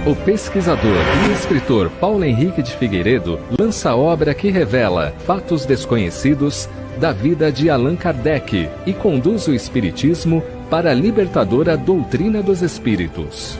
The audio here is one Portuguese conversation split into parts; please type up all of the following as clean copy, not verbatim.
O pesquisador e escritor Paulo Henrique de Figueiredo lança a obra que revela fatos desconhecidos da vida de Allan Kardec e conduz o espiritismo para a libertadora doutrina dos espíritos.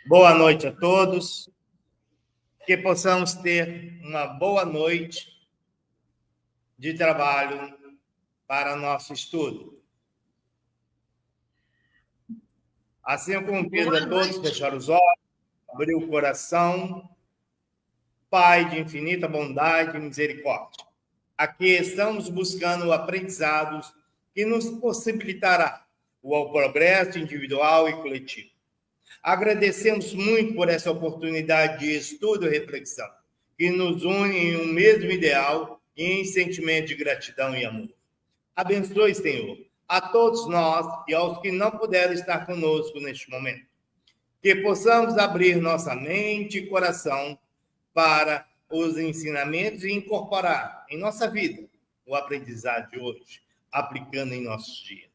Boa noite a todos, que possamos ter uma boa noite de trabalho para nosso estudo. Assim eu convido a todos a fechar os olhos, abrir o coração. Pai de infinita bondade e misericórdia, aqui estamos buscando aprendizados que nos possibilitará o progresso individual e coletivo. Agradecemos muito por essa oportunidade de estudo e reflexão, que nos une em um mesmo ideal e em sentimento de gratidão e amor. Abençoe, Senhor, a todos nós e aos que não puderam estar conosco neste momento. Que possamos abrir nossa mente e coração para os ensinamentos e incorporar em nossa vida o aprendizado de hoje, aplicando em nossos dias.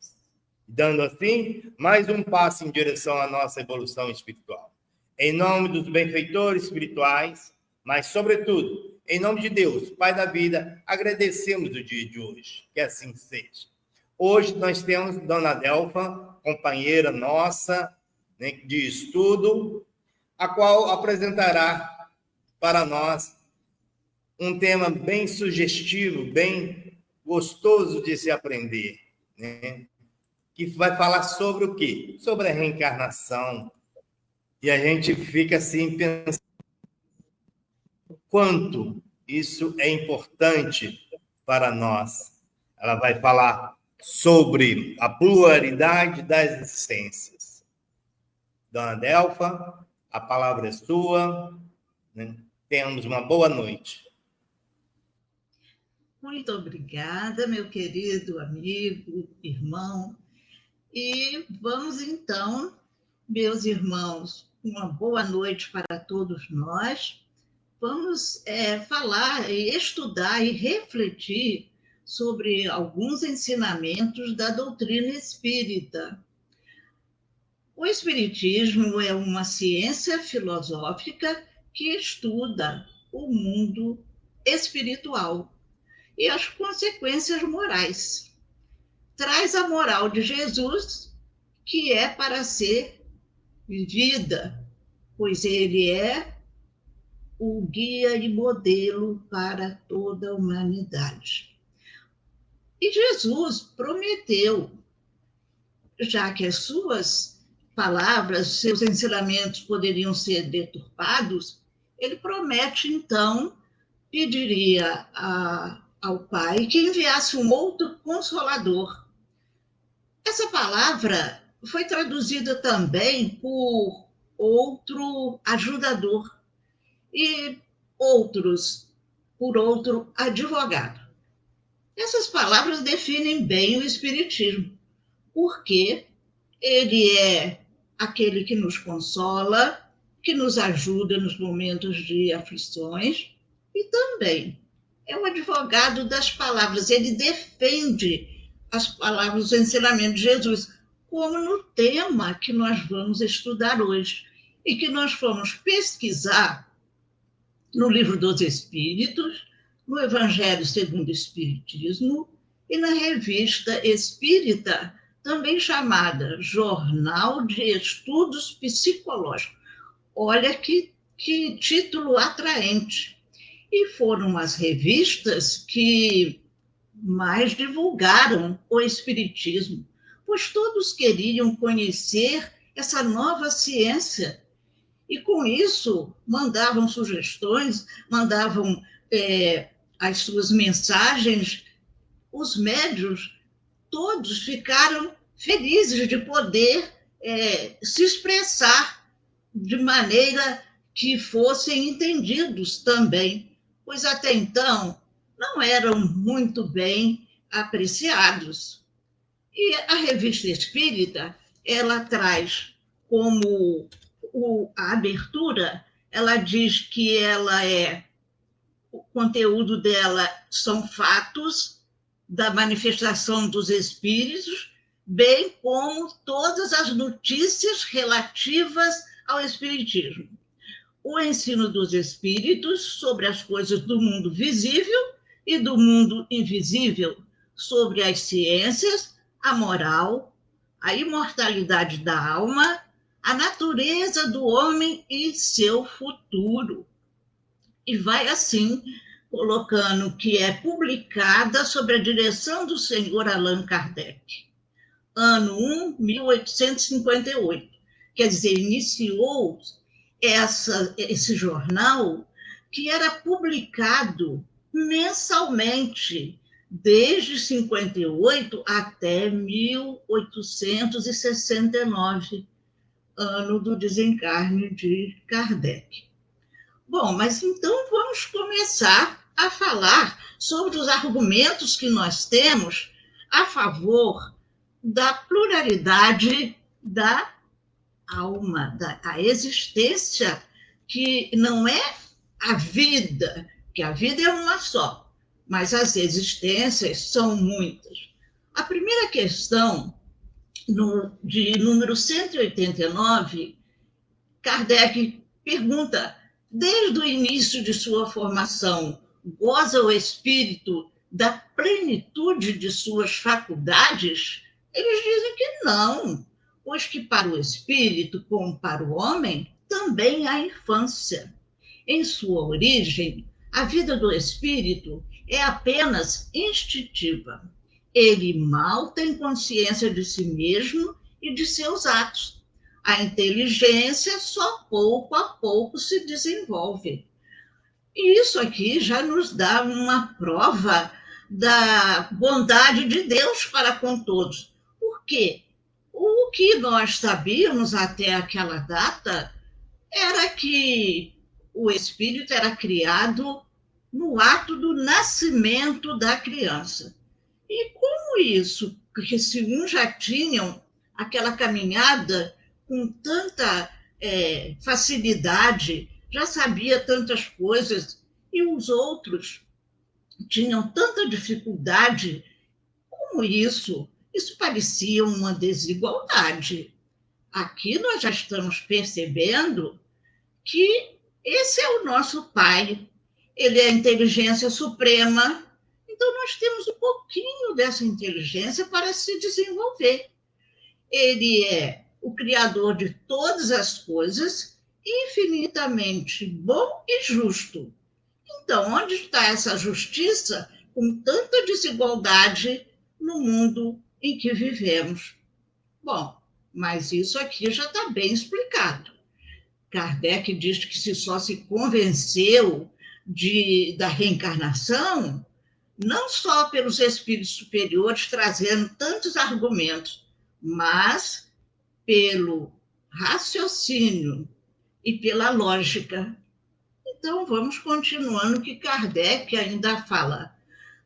Dando assim mais um passo em direção à nossa evolução espiritual. Em nome dos benfeitores espirituais, mas sobretudo, em nome de Deus, Pai da vida, agradecemos o dia de hoje, que assim seja. Hoje nós temos Dona Delfa, companheira nossa, né, de estudo, a qual apresentará para nós um tema bem sugestivo, bem gostoso de se aprender, né? Que vai falar sobre o quê? Sobre a reencarnação. E a gente fica assim pensando quanto isso é importante para nós. Ela vai falar sobre a pluralidade das existências. Dona Delfa, a palavra é sua, né? Tenhamos uma boa noite. Muito obrigada, meu querido amigo, irmão. E vamos então, meus irmãos, uma boa noite para todos nós. Vamos falar e estudar e refletir sobre alguns ensinamentos da doutrina espírita. O espiritismo é uma ciência filosófica que estuda o mundo espiritual e as consequências morais. Traz a moral de Jesus, que é para ser vivida, pois ele é o guia e modelo para toda a humanidade. E Jesus prometeu, já que as suas palavras, seus ensinamentos poderiam ser deturpados, ele promete, então, pediria ao Pai que enviasse um outro consolador. Essa palavra foi traduzida também por outro ajudador e outros por outro advogado. Essas palavras definem bem o Espiritismo, porque ele é aquele que nos consola, que nos ajuda nos momentos de aflições e também é o advogado das palavras. Ele defende as palavras do ensinamento de Jesus, como no tema que nós vamos estudar hoje e que nós fomos pesquisar no Livro dos Espíritos, no Evangelho segundo o Espiritismo e na Revista Espírita, também chamada Jornal de Estudos Psicológicos. Olha que título atraente. E foram as revistas que mais divulgaram o Espiritismo, pois todos queriam conhecer essa nova ciência. E com isso mandavam sugestões, mandavam as suas mensagens. Os médiuns todos ficaram felizes de poder se expressar de maneira que fossem entendidos também, pois até então não eram muito bem apreciados. E a Revista Espírita, ela traz como a abertura, ela diz que o conteúdo dela são fatos da manifestação dos espíritos, bem como todas as notícias relativas ao espiritismo. O ensino dos espíritos sobre as coisas do mundo visível e do mundo invisível, sobre as ciências, a moral, a imortalidade da alma, a natureza do homem e seu futuro. E vai assim, colocando que é publicada sob a direção do senhor Allan Kardec, ano 1, 1858. Quer dizer, iniciou esse jornal que era publicado mensalmente, desde 58 até 1869, ano do desencarne de Kardec. Bom, mas então vamos começar a falar sobre os argumentos que nós temos a favor da pluralidade da alma, a existência, que não é a vida, que a vida é uma só, mas as existências são muitas. A primeira questão, de número 189, Kardec pergunta: desde o início de sua formação, goza o espírito da plenitude de suas faculdades? Eles dizem que não, pois que para o espírito, como para o homem, também há infância. Em sua origem, a vida do espírito é apenas instintiva. Ele mal tem consciência de si mesmo e de seus atos. A inteligência só pouco a pouco se desenvolve. E isso aqui já nos dá uma prova da bondade de Deus para com todos. Por quê? O que nós sabíamos até aquela data era que o espírito era criado no ato do nascimento da criança. E como isso? Porque se uns já tinham aquela caminhada com tanta facilidade, já sabia tantas coisas, e os outros tinham tanta dificuldade, como isso? Isso parecia uma desigualdade. Aqui nós já estamos percebendo que esse é o nosso Pai, ele é a inteligência suprema, então nós temos um pouquinho dessa inteligência para se desenvolver. Ele é o Criador de todas as coisas, infinitamente bom e justo. Então, onde está essa justiça com tanta desigualdade no mundo em que vivemos? Bom, mas isso aqui já está bem explicado. Kardec diz que se só se convenceu da reencarnação, não só pelos espíritos superiores trazendo tantos argumentos, mas pelo raciocínio e pela lógica. Então, vamos continuando, que Kardec ainda fala: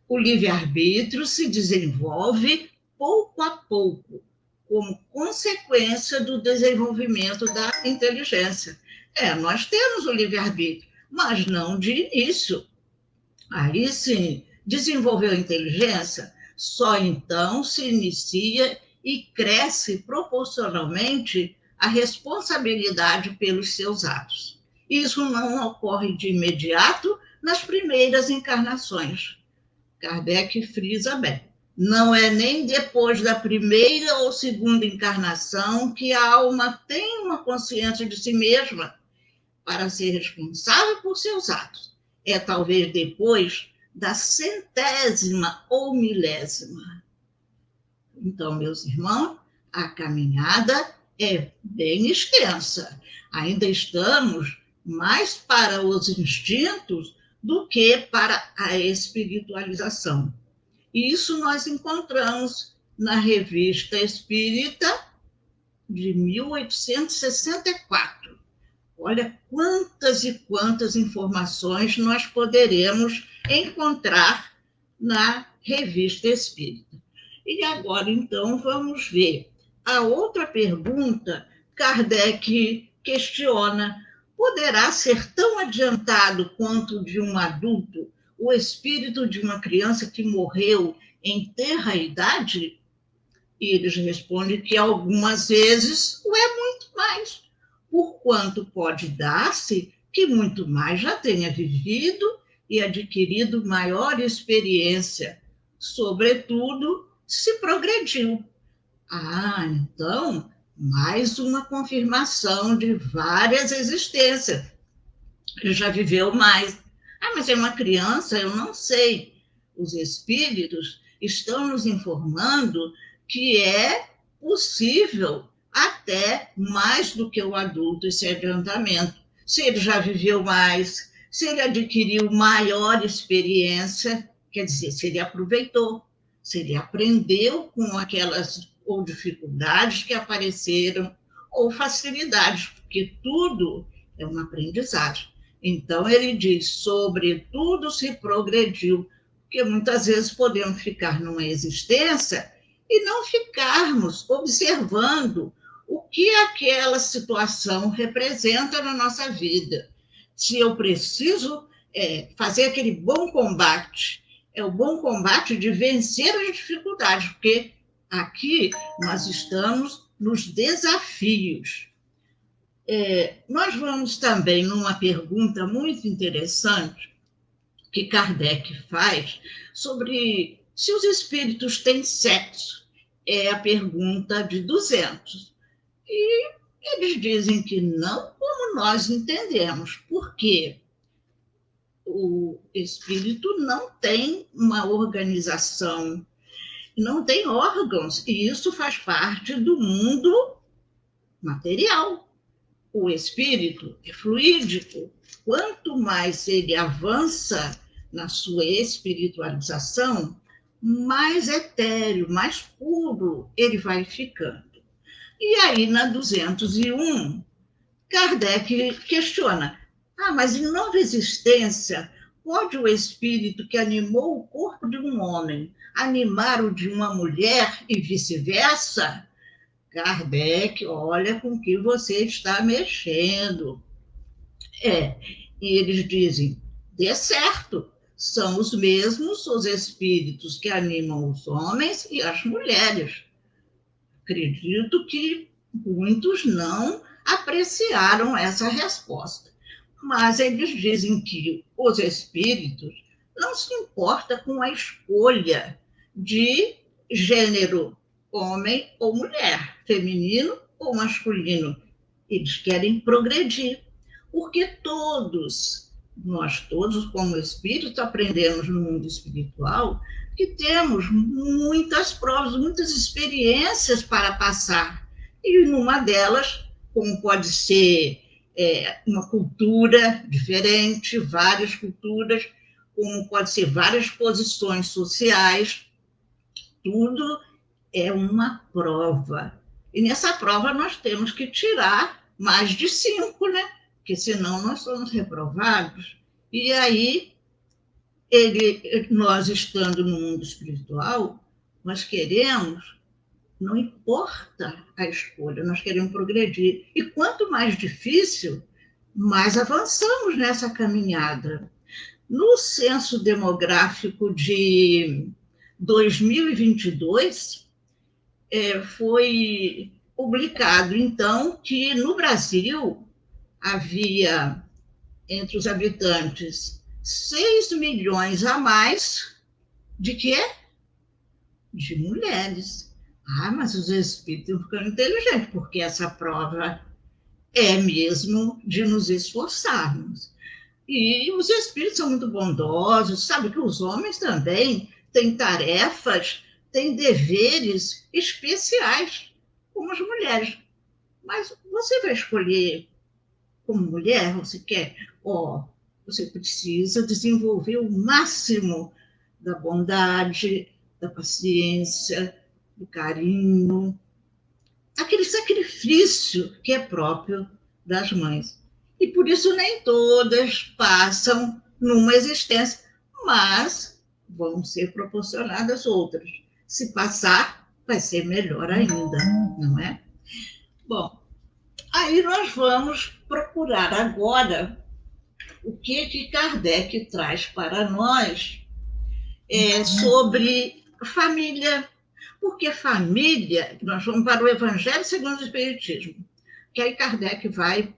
o livre-arbítrio se desenvolve pouco a pouco, como consequência do desenvolvimento da inteligência. Nós temos o livre-arbítrio, mas não de início. Aí sim, desenvolveu a inteligência, só então se inicia e cresce proporcionalmente a responsabilidade pelos seus atos. Isso não ocorre de imediato nas primeiras encarnações. Kardec frisa bem. Não é nem depois da primeira ou segunda encarnação que a alma tem uma consciência de si mesma para ser responsável por seus atos. É talvez depois da 100ª ou 1000ª. Então, meus irmãos, a caminhada é bem extensa. Ainda estamos mais para os instintos do que para a espiritualização. Isso nós encontramos na Revista Espírita de 1864. Olha quantas e quantas informações nós poderemos encontrar na Revista Espírita. E agora, então, vamos ver a outra pergunta. Kardec questiona: poderá ser tão adiantado quanto de um adulto o espírito de uma criança que morreu em tenra idade? E eles respondem que algumas vezes o é muito mais, porquanto pode dar-se que muito mais já tenha vivido e adquirido maior experiência, sobretudo se progrediu. Então, mais uma confirmação de várias existências. Ele já viveu mais. Mas é uma criança, eu não sei. Os espíritos estão nos informando que é possível até mais do que o adulto esse adiantamento. Se ele já viveu mais, se ele adquiriu maior experiência, quer dizer, se ele aproveitou, se ele aprendeu com aquelas ou dificuldades que apareceram, ou facilidades, porque tudo é uma aprendizagem. Então, ele diz, sobretudo se progrediu, porque muitas vezes podemos ficar numa existência e não ficarmos observando o que aquela situação representa na nossa vida. Se eu preciso fazer aquele bom combate, é o bom combate de vencer as dificuldades, porque aqui nós estamos nos desafios. Nós vamos também numa pergunta muito interessante que Kardec faz sobre se os espíritos têm sexo. É a pergunta de 200. E eles dizem que não, como nós entendemos. Por quê? O espírito não tem uma organização, não tem órgãos, e isso faz parte do mundo material. O espírito é fluídico. Quanto mais ele avança na sua espiritualização, mais etéreo, mais puro ele vai ficando. E aí, na 201, Kardec questiona: mas em nova existência, pode o espírito que animou o corpo de um homem animar o de uma mulher e vice-versa? Kardec, olha com que você está mexendo. E eles dizem, de certo, são os mesmos os espíritos que animam os homens e as mulheres. Acredito que muitos não apreciaram essa resposta, mas eles dizem que os espíritos não se importam com a escolha de gênero, homem ou mulher, feminino ou masculino. Eles querem progredir, porque nós todos, como espíritos, aprendemos no mundo espiritual que temos muitas provas, muitas experiências para passar. E numa delas, como pode ser uma cultura diferente, várias culturas, como pode ser várias posições sociais, tudo é uma prova. E nessa prova nós temos que tirar mais de 5, né? Porque senão nós somos reprovados. E aí, nós estando no mundo espiritual, nós queremos, não importa a escolha, nós queremos progredir. E quanto mais difícil, mais avançamos nessa caminhada. No censo demográfico de 2022, foi publicado, então, que no Brasil havia entre os habitantes 6 milhões a mais de quê? De mulheres. Ah, mas os espíritos estão ficando inteligentes, porque essa prova é mesmo de nos esforçarmos. E os espíritos são muito bondosos, sabe que os homens também têm tarefas, têm deveres especiais, como as mulheres. Mas você vai escolher como mulher, você quer, você precisa desenvolver o máximo da bondade, da paciência, do carinho, aquele sacrifício que é próprio das mães. E por isso nem todas passam numa existência, mas vão ser proporcionadas outras. Se passar, vai ser melhor ainda, não é? Bom, aí nós vamos procurar agora o que Kardec traz para nós sobre família. Porque família, nós vamos para o Evangelho segundo o Espiritismo, que aí Kardec vai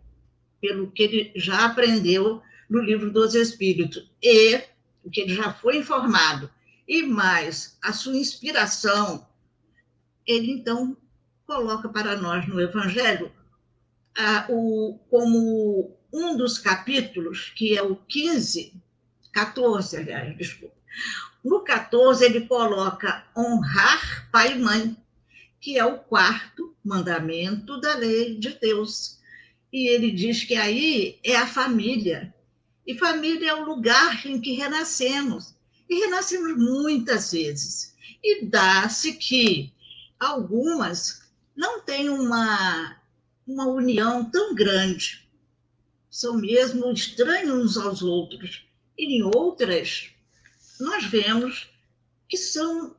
pelo que ele já aprendeu no Livro dos Espíritos, e o que ele já foi informado, e mais a sua inspiração, ele então coloca para nós no Evangelho como um dos capítulos, que é o 14, aliás, desculpa. No 14, ele coloca honrar pai e mãe, que é o 4º mandamento da lei de Deus. E ele diz que aí é a família. E família é o lugar em que renascemos. E renascemos muitas vezes. E dá-se que algumas não têm uma união tão grande. São mesmo estranhos uns aos outros. E em outras, nós vemos que são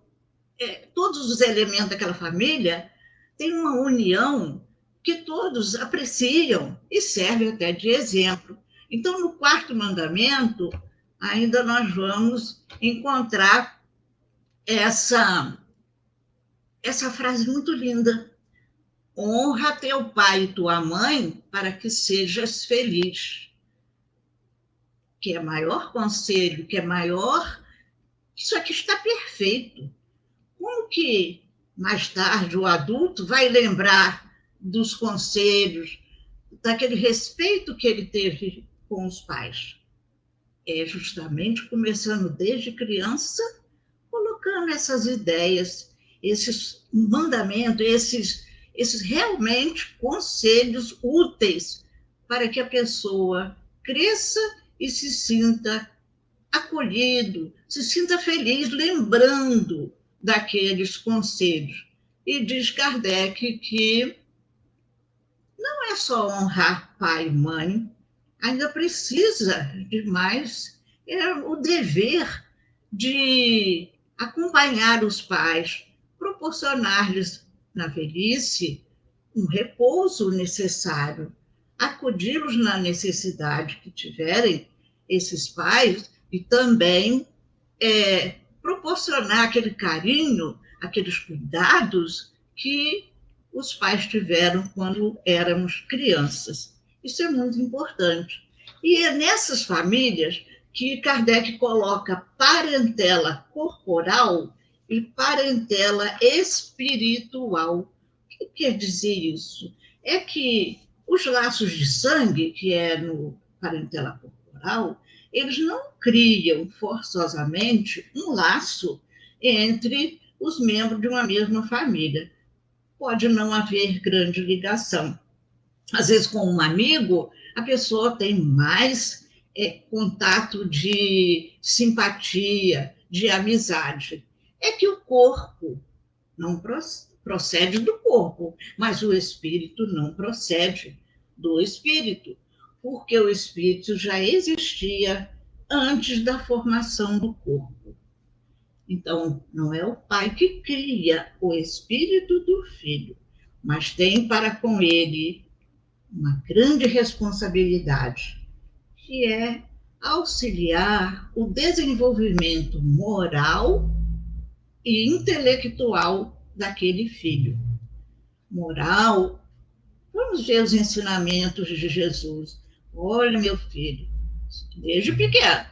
todos os elementos daquela família têm uma união que todos apreciam e serve até de exemplo. Então, no 4º mandamento, ainda nós vamos encontrar essa frase muito linda. Honra teu pai e tua mãe para que sejas feliz. Que é maior conselho, que é maior... Isso aqui está perfeito. Como que, mais tarde, o adulto vai lembrar dos conselhos, daquele respeito que ele teve com os pais? É justamente começando desde criança, colocando essas ideias, esses mandamentos, esses realmente conselhos úteis para que a pessoa cresça e se sinta acolhido, se sinta feliz lembrando daqueles conselhos. E diz Kardec que não é só honrar pai e mãe, ainda precisa de mais, o dever de acompanhar os pais, proporcionar-lhes na velhice um repouso necessário, acudi-los na necessidade que tiverem esses pais e também proporcionar aquele carinho, aqueles cuidados que os pais tiveram quando éramos crianças. Isso é muito importante. E é nessas famílias que Kardec coloca parentela corporal e parentela espiritual. O que quer dizer isso? É que os laços de sangue, que é no parentela corporal, eles não criam forçosamente um laço entre os membros de uma mesma família. Pode não haver grande ligação. Às vezes, com um amigo, a pessoa tem mais contato de simpatia, de amizade. É que o corpo não procede do corpo, mas o espírito não procede do espírito, porque o espírito já existia antes da formação do corpo. Então, não é o pai que cria o espírito do filho, mas tem para com ele uma grande responsabilidade, que é auxiliar o desenvolvimento moral e intelectual daquele filho. Moral, vamos ver os ensinamentos de Jesus. Olha, meu filho, desde pequeno.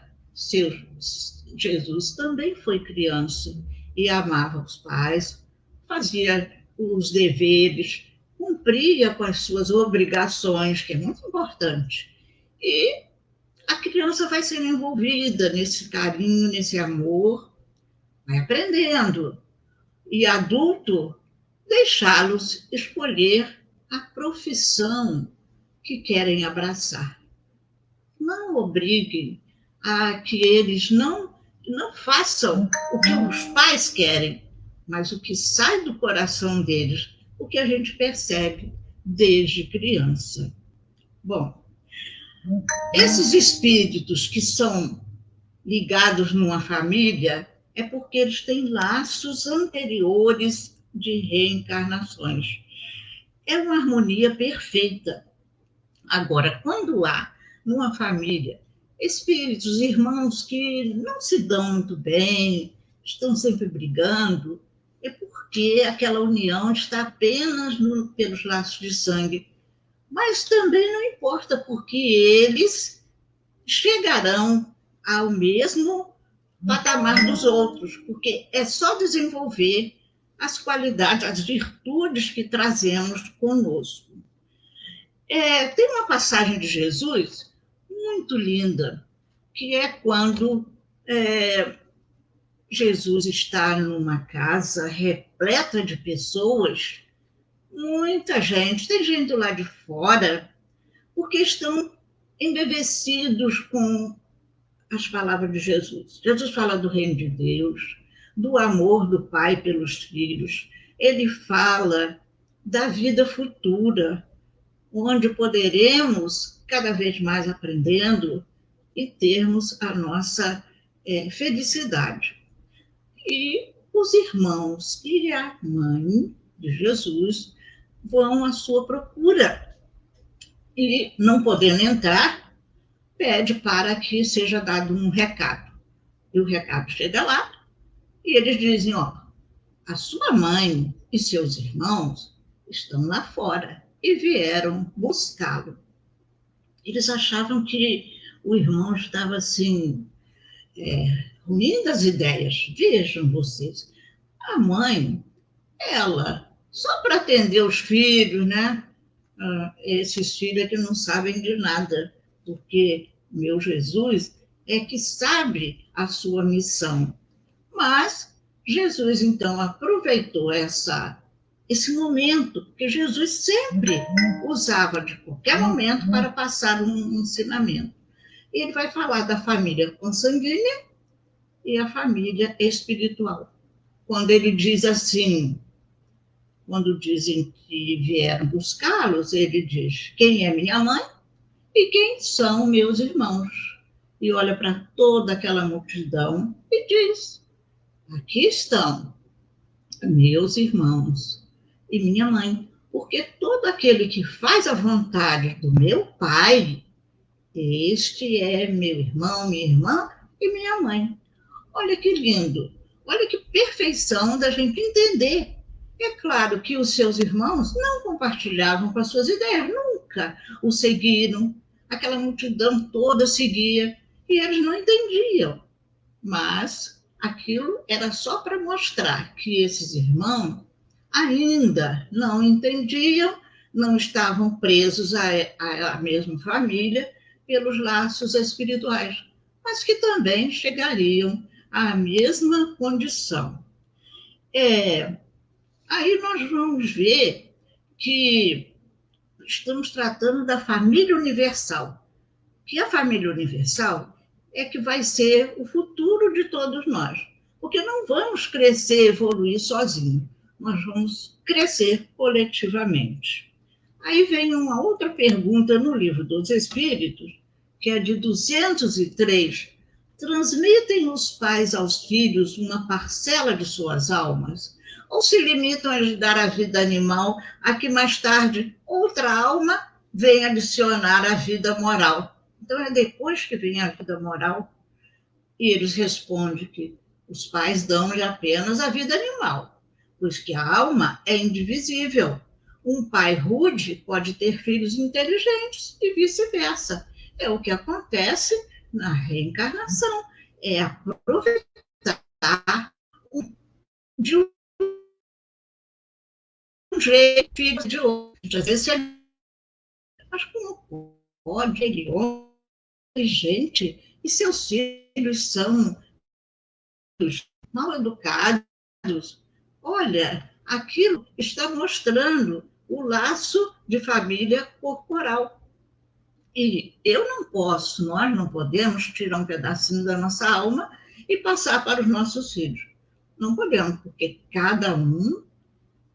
Jesus também foi criança e amava os pais, fazia os deveres, cumpria com as suas obrigações, que é muito importante. E a criança vai sendo envolvida nesse carinho, nesse amor, vai aprendendo. E adulto, deixá-los escolher a profissão que querem abraçar. Não obriguem a que eles não façam o que os pais querem, mas o que sai do coração deles, o que a gente percebe desde criança. Bom, esses espíritos que são ligados numa família é porque eles têm laços anteriores de reencarnações. É uma harmonia perfeita. Agora, quando há numa família espíritos, irmãos que não se dão muito bem, estão sempre brigando, é porque aquela união está apenas pelos laços de sangue. Mas também não importa, porque eles chegarão ao mesmo patamar dos outros, porque é só desenvolver as qualidades, as virtudes que trazemos conosco. Tem uma passagem de Jesus muito linda, que é quando Jesus está numa casa repleta de pessoas, muita gente, tem gente lá de fora, porque estão embevecidos com as palavras de Jesus. Jesus fala do reino de Deus, do amor do Pai pelos filhos, ele fala da vida futura, onde poderemos cada vez mais aprendendo e termos a nossa felicidade. E os irmãos e a mãe de Jesus vão à sua procura e, não podendo entrar, pede para que seja dado um recado. E o recado chega lá e eles dizem, a sua mãe e seus irmãos estão lá fora e vieram buscá-lo. Eles achavam que o irmão estava assim, ruim das ideias. Vejam vocês, a mãe, ela, só para atender os filhos, né? Esses filhos que não sabem de nada, porque meu Jesus é que sabe a sua missão. Mas Jesus, então, aproveitou esse momento, que Jesus sempre usava de qualquer momento para passar um ensinamento. E ele vai falar da família consanguínea e a família espiritual. Quando ele diz assim, quando dizem que vieram buscá-los, ele diz, quem é minha mãe e quem são meus irmãos? E olha para toda aquela multidão e diz, aqui estão meus irmãos e minha mãe, porque todo aquele que faz a vontade do meu Pai, este é meu irmão, minha irmã e minha mãe. Olha que lindo, olha que perfeição da gente entender. É claro que os seus irmãos não compartilhavam com as suas ideias, nunca o seguiram, aquela multidão toda seguia, e eles não entendiam. Mas aquilo era só para mostrar que esses irmãos ainda não entendiam, não estavam presos à mesma família pelos laços espirituais, mas que também chegariam à mesma condição. Aí nós vamos ver que estamos tratando da família universal, que a família universal é que vai ser o futuro de todos nós, porque não vamos crescer, evoluir sozinhos, nós vamos crescer coletivamente. Aí vem uma outra pergunta no Livro dos Espíritos, que é de 203. Transmitem os pais aos filhos uma parcela de suas almas? Ou se limitam a dar a vida animal a que mais tarde outra alma vem adicionar a vida moral? Então é depois que vem a vida moral. E eles respondem que os pais dão-lhe apenas a vida animal, pois que a alma é indivisível. Um pai rude pode ter filhos inteligentes e vice-versa. É o que acontece na reencarnação, é aproveitar de um jeito de outro. Às vezes, mas como pode ele, gente, e seus filhos são mal educados? Olha, aquilo está mostrando o laço de família corporal. E eu não posso, nós não podemos tirar um pedacinho da nossa alma e passar para os nossos filhos. Não podemos, porque cada um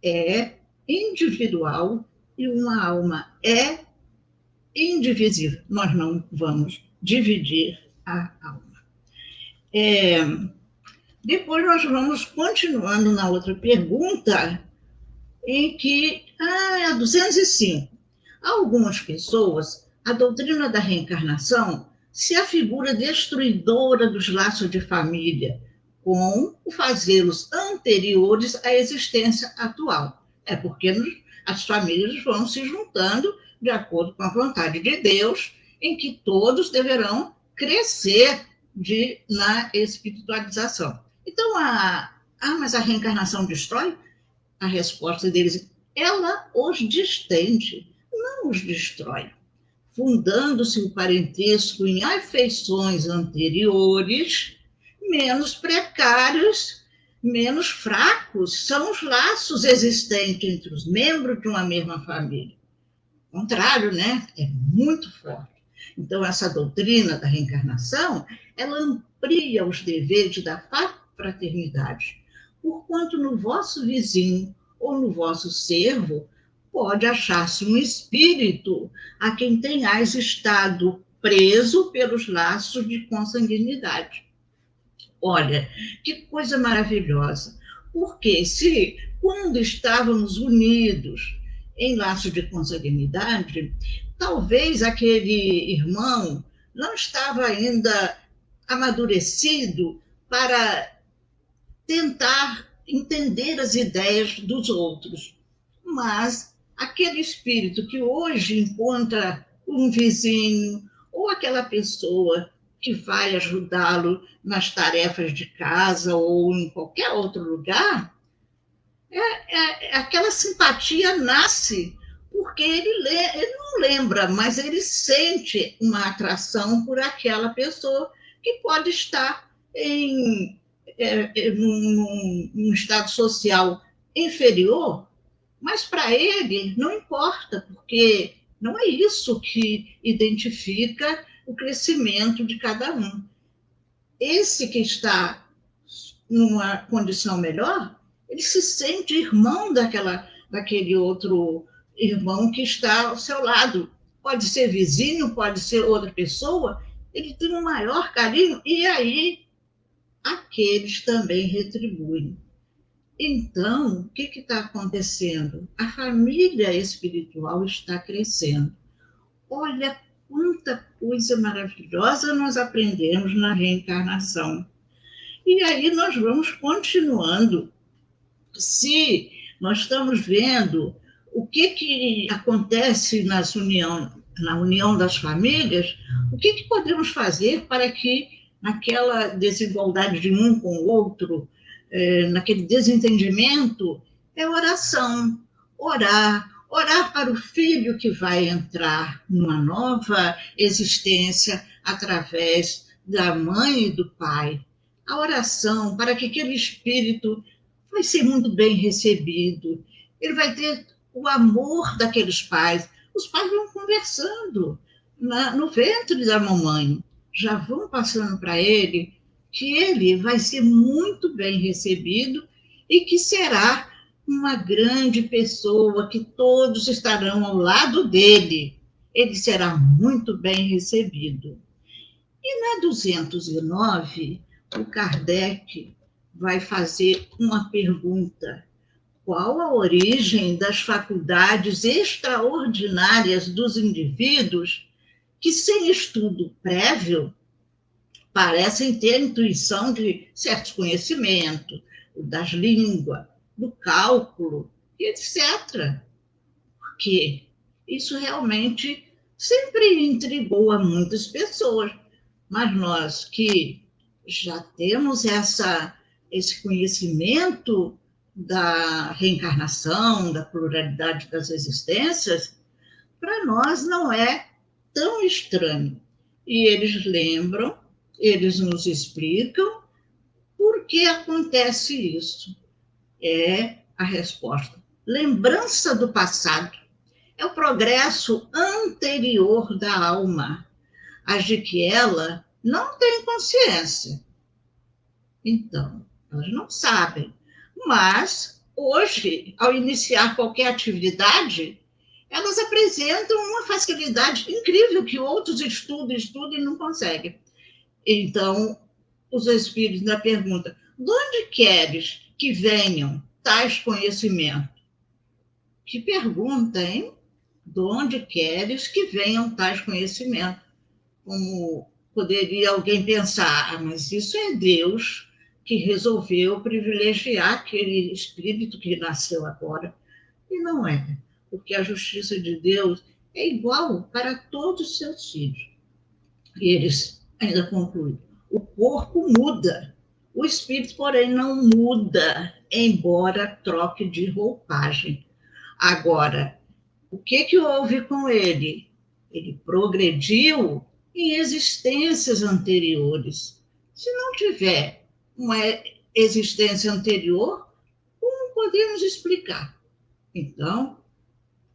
é individual e uma alma é indivisível. Nós não vamos dividir a alma. Depois nós vamos continuando na outra pergunta, em que, a 205. Algumas pessoas, a doutrina da reencarnação se afigura destruidora dos laços de família, com o fazê-los anteriores à existência atual. É porque as famílias vão se juntando de acordo com a vontade de Deus, em que todos deverão crescer na espiritualização. Então, mas a reencarnação destrói? A resposta deles, ela os distende, não os destrói. Fundando-se o parentesco em afeições anteriores, menos precários, menos fracos são os laços existentes entre os membros de uma mesma família. Ao contrário, né? É muito forte. Então, essa doutrina da reencarnação, ela amplia os deveres da fraternidade, porquanto no vosso vizinho ou no vosso servo pode achar-se um espírito a quem tenhais estado preso pelos laços de consanguinidade. Olha, que coisa maravilhosa, porque se quando estávamos unidos em laços de consanguinidade, talvez aquele irmão não estava ainda amadurecido para tentar entender as ideias dos outros. Mas aquele espírito que hoje encontra um vizinho ou aquela pessoa que vai ajudá-lo nas tarefas de casa ou em qualquer outro lugar, aquela simpatia nasce porque ele não lembra, mas ele sente uma atração por aquela pessoa que pode estar num estado social inferior, mas para ele não importa, porque não é isso que identifica o crescimento de cada um. Esse que está numa condição melhor, ele se sente irmão daquele outro irmão que está ao seu lado. Pode ser vizinho, pode ser outra pessoa, ele tem um maior carinho, e aí aqueles também retribuem. Então, o que está acontecendo? A família espiritual está crescendo. Olha quanta coisa maravilhosa nós aprendemos na reencarnação. E aí nós vamos continuando. Se nós estamos vendo o que acontece na união das famílias, o que podemos fazer para que naquela desigualdade de um com o outro, naquele desentendimento, é oração. Orar para o filho que vai entrar numa nova existência através da mãe e do pai. A oração para que aquele espírito vai ser muito bem recebido, ele vai ter o amor daqueles pais. Os pais vão conversando no ventre da mamãe, já vão passando para ele que ele vai ser muito bem recebido e que será uma grande pessoa, que todos estarão ao lado dele. Ele será muito bem recebido. E na 209, o Kardec vai fazer uma pergunta: qual a origem das faculdades extraordinárias dos indivíduos que, sem estudo prévio, parecem ter intuição de certos conhecimentos, das línguas, do cálculo, etc. Porque isso realmente sempre intrigou a muitas pessoas. Mas nós que já temos esse conhecimento da reencarnação, da pluralidade das existências, para nós não é tão estranho. E eles lembram, eles nos explicam por que acontece isso. É a resposta. Lembrança do passado é o progresso anterior da alma, as de que ela não tem consciência. Então, elas não sabem. Mas, hoje, ao iniciar qualquer atividade, elas apresentam uma facilidade incrível que outros estudam e não conseguem. Então, os espíritos ainda perguntam: de onde queres que venham tais conhecimentos? Que pergunta, hein? De onde queres que venham tais conhecimentos? Como poderia alguém pensar, mas isso é Deus que resolveu privilegiar aquele espírito que nasceu agora. E não é, porque a justiça de Deus é igual para todos os seus filhos. E eles ainda concluem: o corpo muda, o espírito, porém, não muda, embora troque de roupagem. Agora, o que houve com ele? Ele progrediu em existências anteriores. Se não tiver uma existência anterior, como podemos explicar? Então,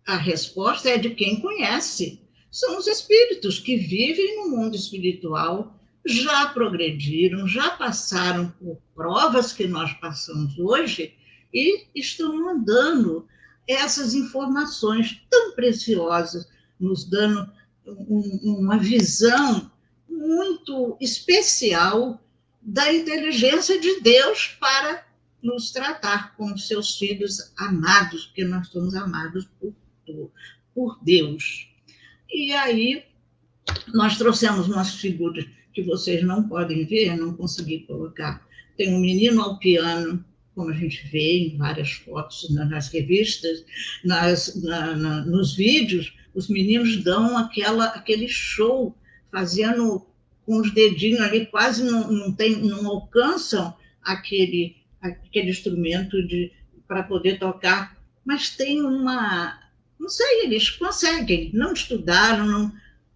a resposta é de quem conhece. São os espíritos que vivem no mundo espiritual, já progrediram, já passaram por provas que nós passamos hoje e estão mandando essas informações tão preciosas, nos dando uma visão muito especial da inteligência de Deus para nos tratar como seus filhos amados, porque nós somos amados por Deus. E aí nós trouxemos umas figuras que vocês não podem ver, não consegui colocar. Tem um menino ao piano, como a gente vê em várias fotos nas revistas, nos vídeos, os meninos dão aquele show, fazendo com os dedinhos ali, quase não alcançam aquele instrumento para poder tocar, mas tem não sei, eles conseguem, não estudaram,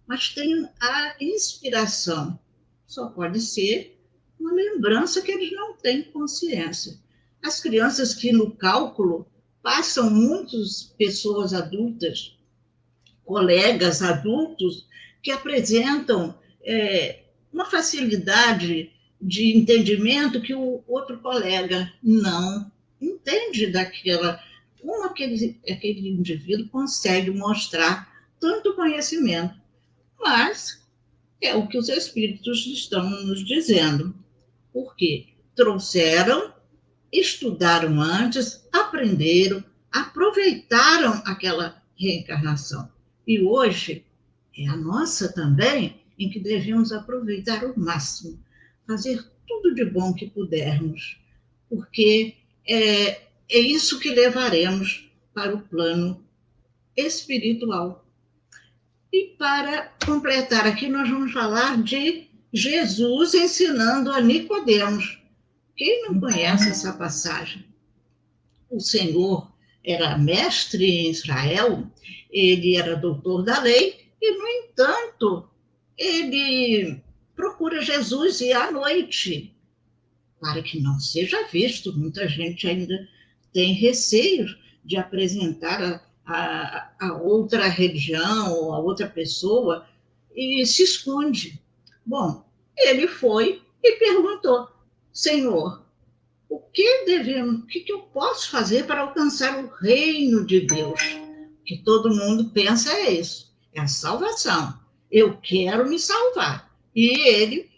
mas tem a inspiração. Só pode ser uma lembrança que eles não têm consciência. As crianças que no cálculo passam muitas pessoas adultas, colegas adultos, que apresentam uma facilidade de entendimento que o outro colega não entende como aquele indivíduo consegue mostrar tanto conhecimento. Mas é o que os espíritos estão nos dizendo, porque trouxeram, estudaram antes, aprenderam, aproveitaram aquela reencarnação. E hoje é a nossa também, em que devemos aproveitar o máximo, fazer tudo de bom que pudermos, porque é isso que levaremos para o plano espiritual. E para completar aqui, nós vamos falar de Jesus ensinando a Nicodemos. Quem não conhece essa passagem? O Senhor era mestre em Israel, ele era doutor da lei, e, no entanto, ele procura Jesus ir à noite, para que não seja visto. Muita gente ainda tem receio de apresentar a outra religião ou a outra pessoa e se esconde. Bom, ele foi e perguntou: Senhor, o que eu posso fazer para alcançar o reino de Deus? Que todo mundo pensa é isso, é a salvação. Eu quero me salvar. E ele,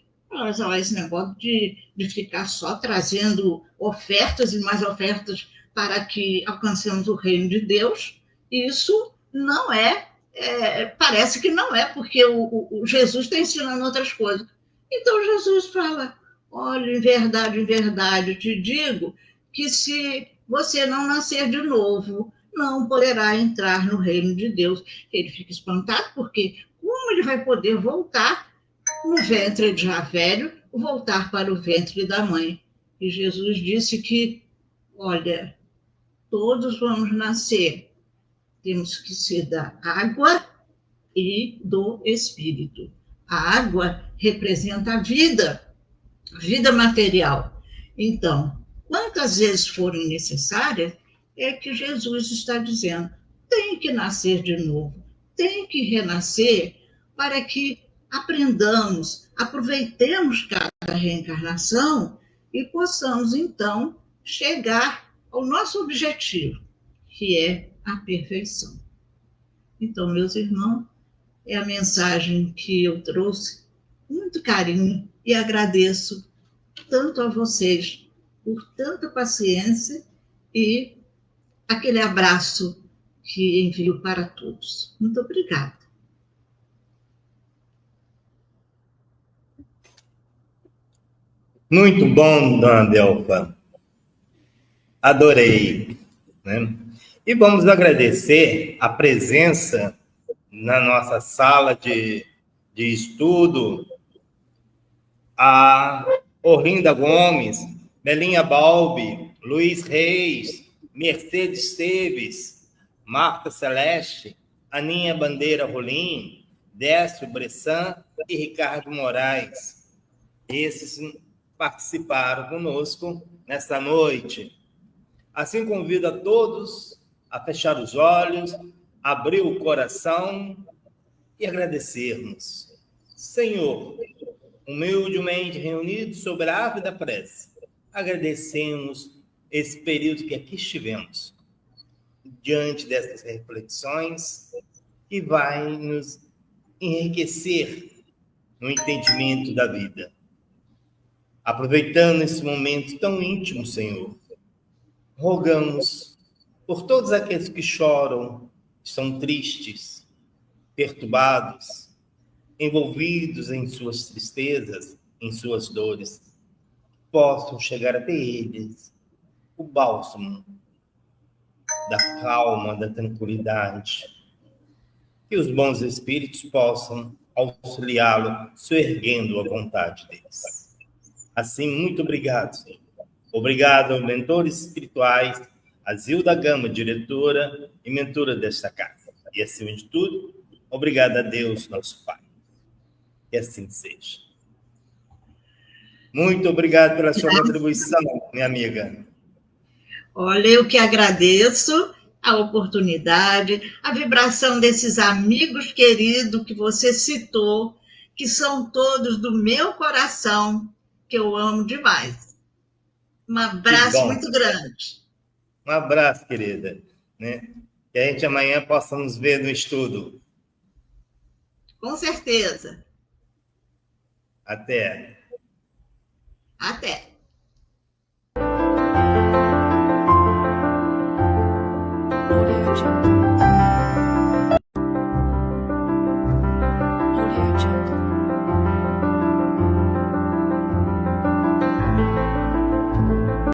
esse negócio de ficar só trazendo ofertas e mais ofertas para que alcancemos o reino de Deus, isso não parece que não é, porque o Jesus está ensinando outras coisas. Então Jesus fala: olha, em verdade, eu te digo que se você não nascer de novo, não poderá entrar no reino de Deus. Ele fica espantado, porque como ele vai poder voltar no ventre de já velho, voltar para o ventre da mãe. E Jesus disse que, olha, todos vamos nascer, temos que ser da água e do Espírito. A água representa a vida material. Então, quantas vezes forem necessárias, é que Jesus está dizendo, tem que nascer de novo, tem que renascer para que aprendamos, aproveitemos cada reencarnação e possamos, então, chegar ao nosso objetivo, que é a perfeição. Então, meus irmãos, é a mensagem que eu trouxe, muito carinho, e agradeço tanto a vocês por tanta paciência e aquele abraço que envio para todos. Muito obrigada. Muito bom, dona Delfa. Adorei, né? E vamos agradecer a presença na nossa sala de estudo, a Orlinda Gomes, Belinha Balbi, Luiz Reis, Mercedes Esteves, Marta Celeste, Aninha Bandeira Rolim, Décio Bressan e Ricardo Moraes. Esses participaram conosco nesta noite. Assim, convido a todos a fechar os olhos, abrir o coração e agradecermos. Senhor, humildemente reunidos sob a árvore da prece, agradecemos esse período que aqui estivemos, diante dessas reflexões, que vai nos enriquecer no entendimento da vida. Aproveitando esse momento tão íntimo, Senhor, rogamos por todos aqueles que choram, estão tristes, perturbados, envolvidos em suas tristezas, em suas dores, possam chegar até eles o bálsamo da calma, da tranquilidade, que os bons espíritos possam auxiliá-lo, soerguendo a vontade deles. Assim, muito obrigado, Senhor. Obrigado aos mentores espirituais, a Zilda Gama, diretora e mentora desta casa. E, acima de tudo, obrigado a Deus, nosso Pai. Que assim seja. Muito obrigado pela sua contribuição, minha amiga. Olha, eu que agradeço a oportunidade, a vibração desses amigos queridos que você citou, que são todos do meu coração, que eu amo demais. Um abraço muito grande. Um abraço, querida. Né? Que a gente amanhã possa nos ver no estudo. Com certeza. Até. Até. Audio Jungle. Audio Jungle.